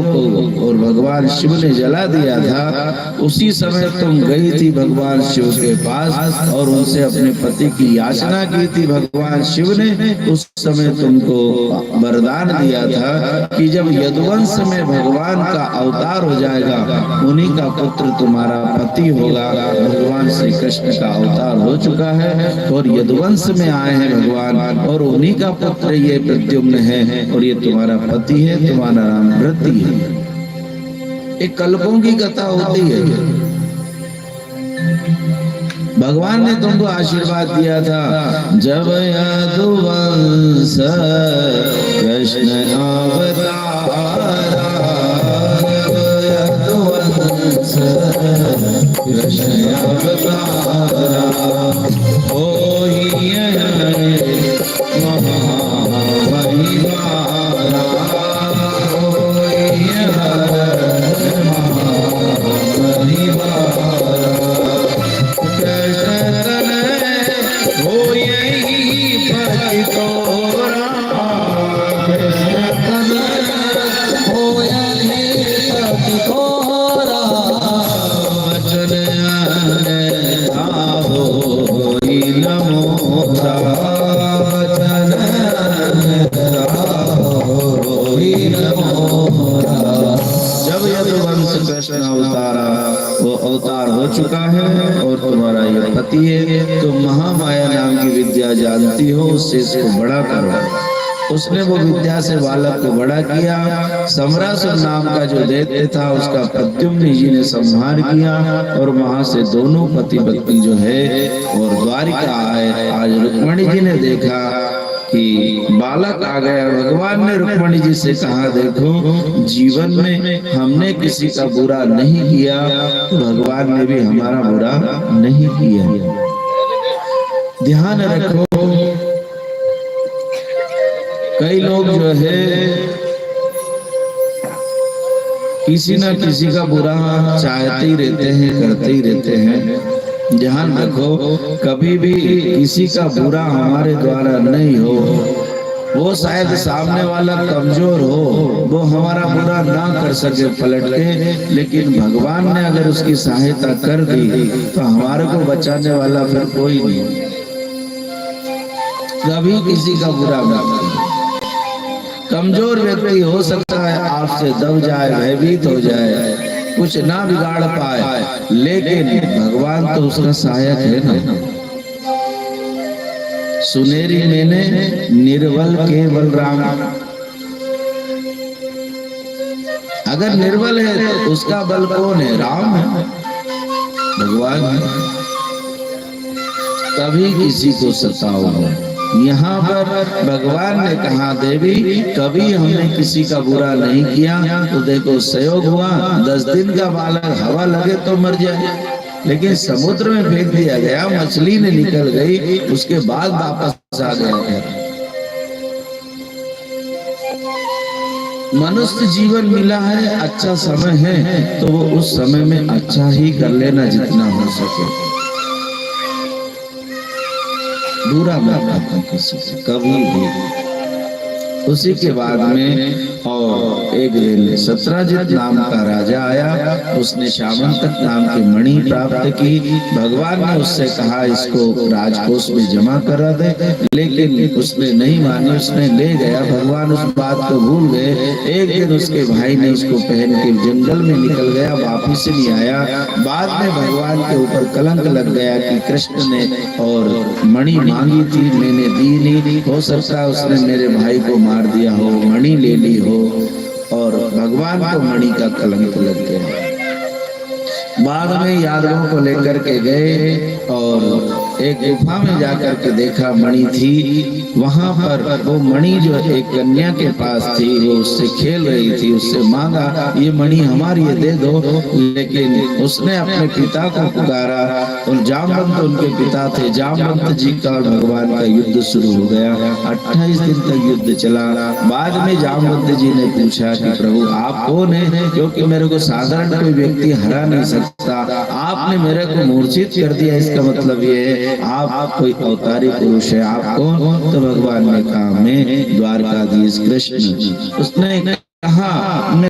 को और भगवान शिव ने जला दिया था, उसी समय तुम गई थी भगवान शिव के पास और उनसे अपने पति की याचना की थी। भगवान शिव ने उस समय तुमको वरदान दिया था कि जब यदुवंश में भगवान का अवतार हो जाएगा, उन्हीं का पुत्र तुम्हारा पति होगा। भगवान श्री कृष्ण का अवतार हो चुका है और यदुवंश में आए हैं भगवान, और उन्हीं का पुत्र ये प्रद्युम्न है और ये तुम्हारा पति है, तुम्हारा नाम वृद्धि है। एक कल्पों की कथा होती है। भगवान ने तुमको आशीर्वाद दिया था, जब यदुवंश कृष्ण अवतारा, यदुवंश कृष्ण अवतारा, होई महामहिमारा, होई अवतार हो चुका है और तुम्हारा ये पति है। तुम महामाया नाम की विद्या जानती हो, उससे इसको बड़ा करो। उसने वो विद्या से बालक को बड़ा किया। समरासुर नाम का जो दैत्य था, उसका प्रद्युम्न जी ने संहार किया और वहां से दोनों पति पत्नी जो है और द्वारिका आए। आज रुक्मणी जी ने देखा कि बालक आ गया। भगवान ने रुक्मणी जी से कहा, देखो जीवन में हमने किसी का बुरा नहीं किया, भगवान ने भी हमारा बुरा नहीं किया। ध्यान रखो, कई लोग जो है किसी ना किसी का बुरा चाहते ही रहते हैं, करते ही रहते हैं। ध्यान रखो, कभी भी किसी का बुरा हमारे द्वारा नहीं हो। वो शायद सामने वाला कमजोर हो, वो हमारा बुरा ना कर सके पलट के, लेकिन भगवान ने अगर उसकी सहायता कर दी तो हमारे को बचाने वाला फिर कोई नहीं। कभी किसी का बुरा मत करो। कमजोर व्यक्ति हो सकता है आपसे दब जाए, भयभीत हो जाए, कुछ ना बिगाड़ पाए, लेकिन भगवान तो उसका सहायक है ना। सुनेरी मैंने निर्बल केवल राम। अगर निर्बल है तो उसका बल कौन है? राम है, भगवान है। कभी किसी को सताओ। यहाँ पर भगवान ने कहा, देवी कभी हमने किसी का बुरा नहीं किया। तो देखो संयोग हुआ, 10 दिन का बालक हवा लगे तो मर जाए, लेकिन समुद्र में फेंक दिया गया, मछली ने निकल गई, उसके बाद वापस आ गया। मनुष्य जीवन मिला है, अच्छा समय है तो वो उस समय में अच्छा ही कर लेना जितना हो सके। बुरा मत करना किसी से कभी भी। उसी के बाद में और एक दिन सत्राजित नाम का राजा आया, उसने श्यामंतक नाम की मणि प्राप्त की। भगवान ने उससे कहा इसको राजकोष में जमा करा दे, लेकिन उसने नहीं मानी, उसने ले गया। भगवान उस बात को भूल गए। एक दिन उसके भाई ने उसको पहन के जंगल में निकल गया, वापिस नहीं आया। बाद में भगवान के ऊपर कलंक लग गया कि कृष्ण ने और मणि मांगी थी, मैंने दी नहीं, हो सकता है उसने मेरे भाई को मार दिया हो, मणि ले ली हो, और भगवान को मणि का कलंक लग गया। बाद में यादवों को लेकर के गए और एक गुफा में जाकर के देखा मणि थी। वहां पर वो मणि जो एक कन्या के पास थी, वो उससे खेल रही थी, उससे मांगा ये मणि हमारी है, दे दो। लेकिन उसने अपने पिता को पुकारा और जामवंत उनके पिता थे। जामवंत जी का और भगवान का युद्ध शुरू हो गया। 28 दिन तक युद्ध चला। बाद में जामवंत जी ने पूछा कि प्रभु आप कौन है, क्योंकि मेरे को साधारण कोई व्यक्ति हरा नहीं सकता, आपने मेरे को मूर्छित कर दिया, इसका मतलब ये है आप कोई अवतारी पुरुष है, आप कौन? तो भगवान ने कहा मैं द्वारकाधीश कृष्ण। उसने कहा